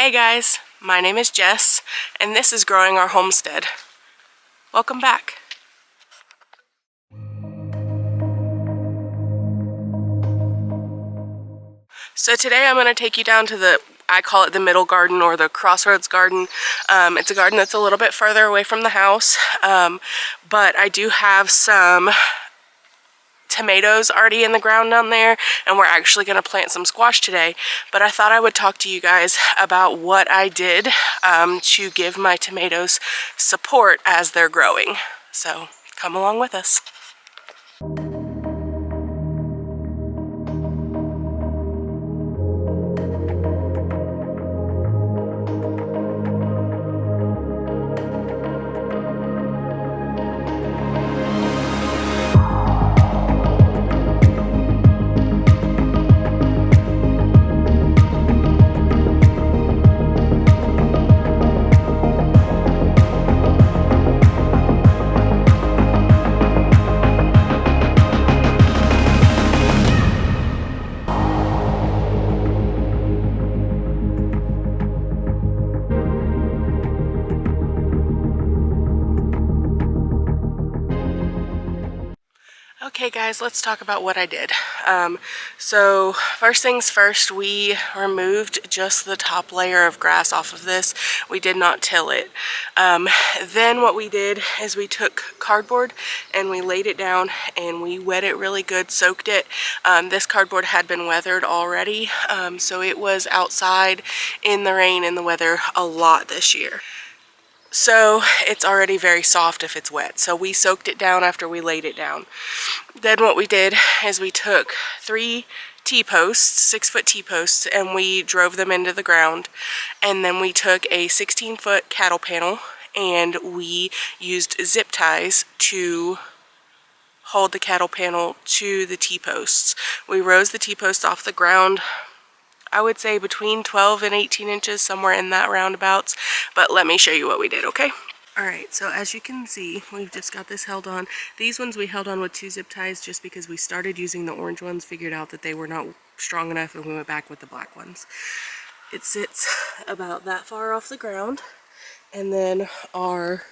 Hey guys, my name is Jess, and this is Growing Our Homestead. Welcome back. So today I'm going to take you down to I call it the middle garden or the crossroads garden. It's a garden that's a little bit further away from the house, but I do have some tomatoes already in the ground down there, and we're actually going to plant some squash today. But I thought I would talk to you guys about what I did to give my tomatoes support as they're growing. So come along with us. Okay guys, let's talk about what I did. So first things first, we removed just the top layer of grass off of this. We did not till it. Then what we did is we took cardboard and we laid it down and we wet it really good, soaked it. This cardboard had been weathered already, so it was outside in the rain and the weather a lot this year. So it's already very soft if it's wet. So we soaked it down after we laid it down. Then what we did is we took 3 T-posts, 6-foot T-posts, and we drove them into the ground. And then we took a 16-foot cattle panel and we used zip ties to hold the cattle panel to the T-posts. We rose the T-posts off the ground, I would say between 12 and 18 inches, somewhere in that roundabouts. But let me show you what we did, okay? Alright, so as you can see, we've just got this held on. These ones we held on with 2 zip ties just because we started using the orange ones, figured out that they were not strong enough, and we went back with the black ones. It sits about that far off the ground, and then our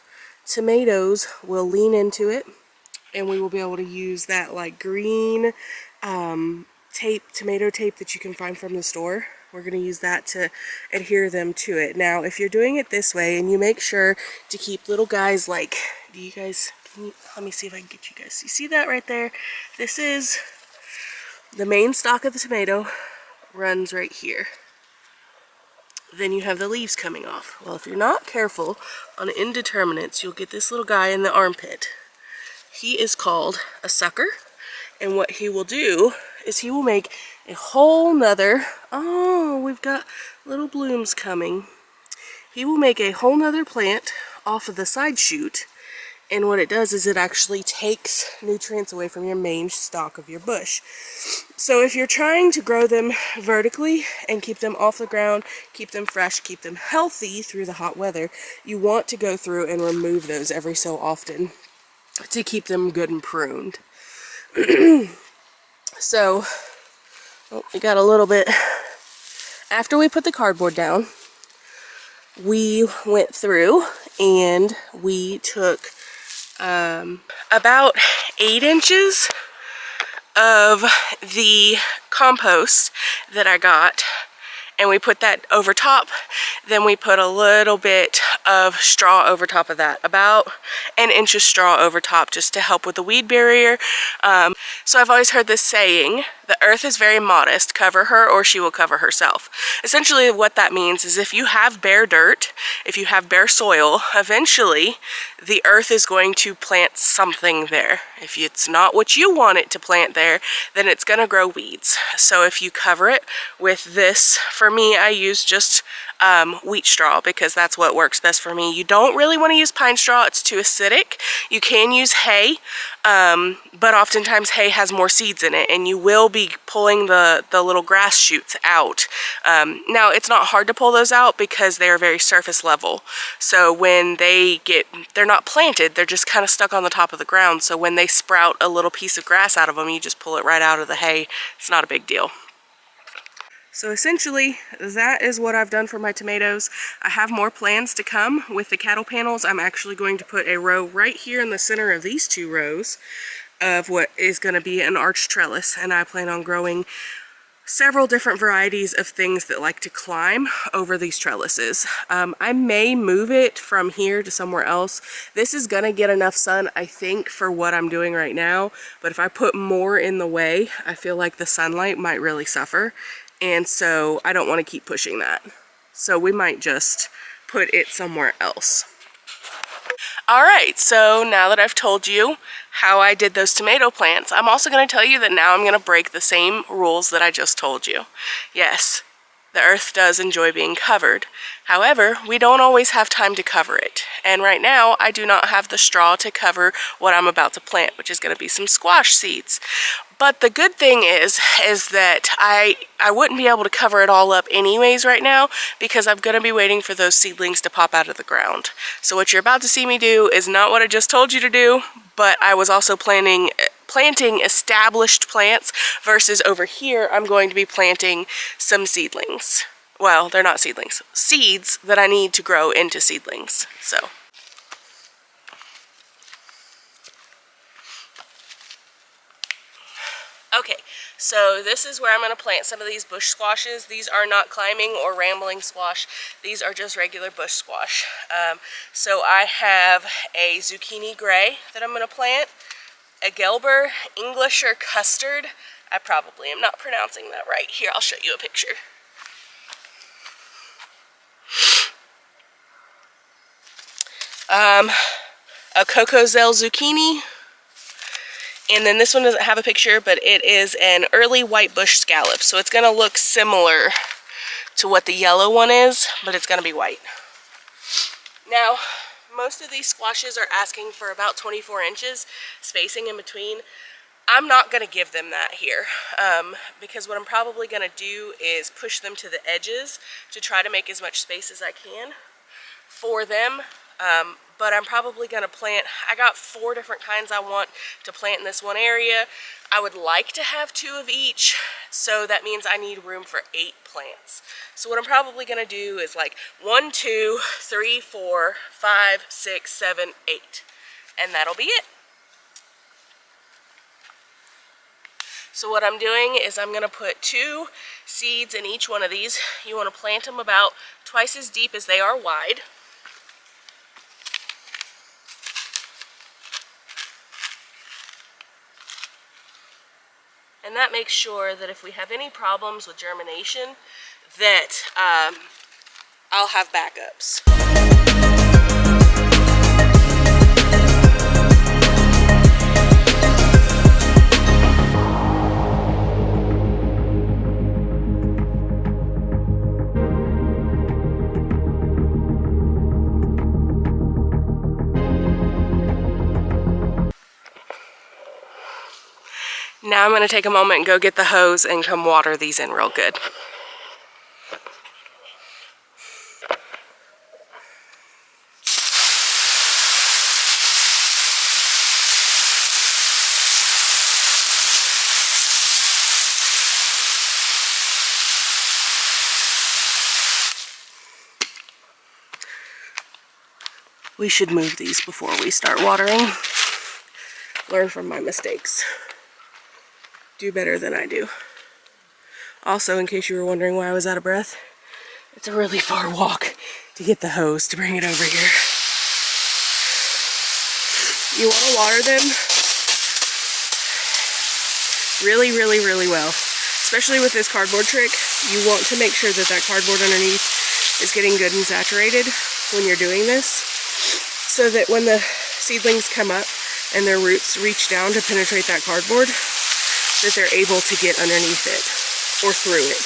tomatoes will lean into it, and we will be able to use that like green tomato tape that you can find from the store. We're going to use that to adhere them to it. Now, if you're doing it this way, and you make sure to keep little guys like, let me see if I can get you guys. You see that right there? This is the main stalk of the tomato, runs right here. Then you have the leaves coming off. Well, if you're not careful on indeterminates, you'll get this little guy in the armpit. He is called a sucker, and what he will do is he will make a whole nother, oh, we've got little blooms coming. He will make a whole nother plant off of the side shoot, and what it does is it actually takes nutrients away from your main stalk of your bush. So if you're trying to grow them vertically and keep them off the ground, keep them fresh, keep them healthy through the hot weather, you want to go through and remove those every so often to keep them good and pruned. So, we got a little bit, after we put the cardboard down, we went through and we took about 8 inches of the compost that I got, and we put that over top. Then we put a little bit of straw over top of that, about 1 inch of straw over top, just to help with the weed barrier. So I've always heard this saying, the earth is very modest, cover her or she will cover herself. Essentially what that means is if you have bare dirt, if you have bare soil, eventually the earth is going to plant something there. If it's not what you want it to plant there, then it's going to grow weeds. So if you cover it with this, for me I use just wheat straw because that's what works best for me. You don't really want to use pine straw, it's too acidic. You can use hay, but oftentimes hay has more seeds in it, and you will be pulling the little grass shoots out. Now it's not hard to pull those out because they are very surface level, so when they're not planted, they're just kind of stuck on the top of the ground. So when they sprout a little piece of grass out of them, you just pull it right out of the hay. It's not a big deal. So essentially, that is what I've done for my tomatoes. I have more plans to come with the cattle panels. I'm actually going to put a row right here in the center of these 2 rows of what is going to be an arch trellis, and I plan on growing several different varieties of things that like to climb over these trellises. I may move it from here to somewhere else. This is gonna get enough sun, I think, for what I'm doing right now, but if I put more in the way, I feel like the sunlight might really suffer, and so I don't want to keep pushing that. So we might just put it somewhere else. Alright, so now that I've told you how I did those tomato plants, I'm also going to tell you that now I'm going to break the same rules that I just told you. Yes, the earth does enjoy being covered. However, we don't always have time to cover it. And right now, I do not have the straw to cover what I'm about to plant, which is going to be some squash seeds. But the good thing is that I wouldn't be able to cover it all up anyways right now, because I'm going to be waiting for those seedlings to pop out of the ground. So what you're about to see me do is not what I just told you to do, but I was also planting established plants, versus over here I'm going to be planting some seedlings. Well, they're not seedlings. Seeds that I need to grow into seedlings. So okay, so this is where I'm going to plant some of these bush squashes. These are not climbing or rambling squash. These are just regular bush squash. So I have a zucchini gray that I'm going to plant, a Gelber English or custard. I probably am not pronouncing that right. Here, I'll show you a picture. A Cocozelle zucchini. And then this one doesn't have a picture, but it is an early white bush scallop. So it's going to look similar to what the yellow one is, but it's going to be white. Now, most of these squashes are asking for about 24 inches spacing in between. I'm not going to give them that here, because what I'm probably going to do is push them to the edges to try to make as much space as I can for them. But I'm probably going to plant, I got 4 different kinds I want to plant in this one area. I would like to have 2 of each, so that means I need room for 8 plants. So what I'm probably going to do is like 1, 2, 3, 4, 5, 6, 7, 8. And that'll be it. So what I'm doing is I'm going to put 2 seeds in each one of these. You want to plant them about twice as deep as they are wide. And that makes sure that if we have any problems with germination, that I'll have backups. Now I'm going to take a moment and go get the hose and come water these in real good. We should move these before we start watering. Learn from my mistakes. Do better than I do. Also, in case you were wondering why I was out of breath, it's a really far walk to get the hose to bring it over here. You want to water them really, really, really well. Especially with this cardboard trick, you want to make sure that that cardboard underneath is getting good and saturated when you're doing this, so that when the seedlings come up and their roots reach down to penetrate that cardboard, that they're able to get underneath it or through it.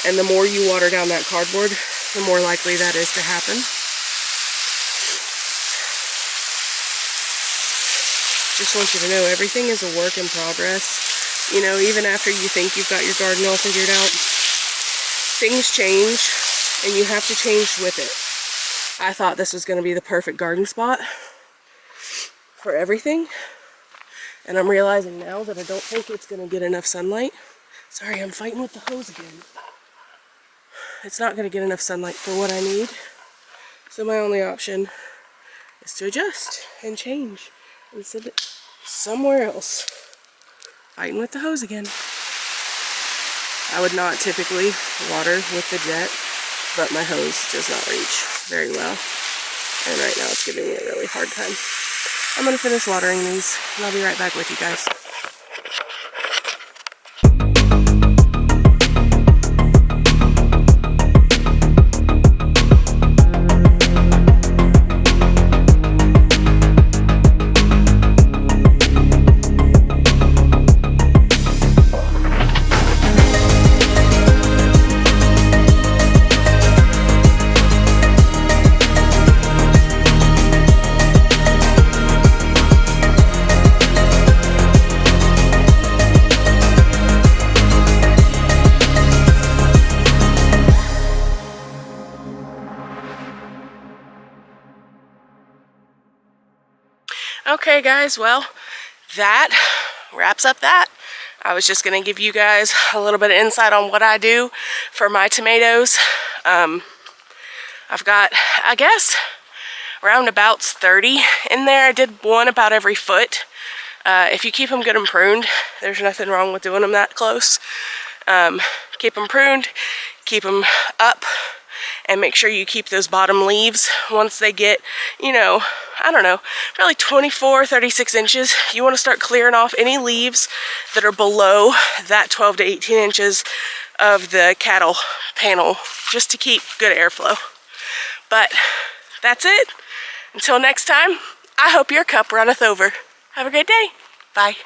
And the more you water down that cardboard, the more likely that is to happen. Just want you to know everything is a work in progress. You know, even after you think you've got your garden all figured out, things change and you have to change with it. I thought this was going to be the perfect garden spot for everything. And I'm realizing now that I don't think it's going to get enough sunlight. Sorry, I'm fighting with the hose again. it's not going to get enough sunlight for what I need. So my only option is to adjust and change and send it somewhere else. Fighting with the hose again. I would not typically water with the jet, but my hose does not reach very well. And right now it's giving me a really hard time. I'm going to finish watering these, and I'll be right back with you guys. Okay guys, well, that wraps up that. I was just going to give you guys a little bit of insight on what I do for my tomatoes. I've got, I guess, roundabouts 30 in there. I did one about every foot. If you keep them good and pruned, there's nothing wrong with doing them that close. Keep them pruned, keep them up, and make sure you keep those bottom leaves once they get, you know, I don't know, probably 24, 36 inches. You want to start clearing off any leaves that are below that 12 to 18 inches of the cattle panel, just to keep good airflow. But that's it. Until next time, I hope your cup runneth over. Have a great day. Bye.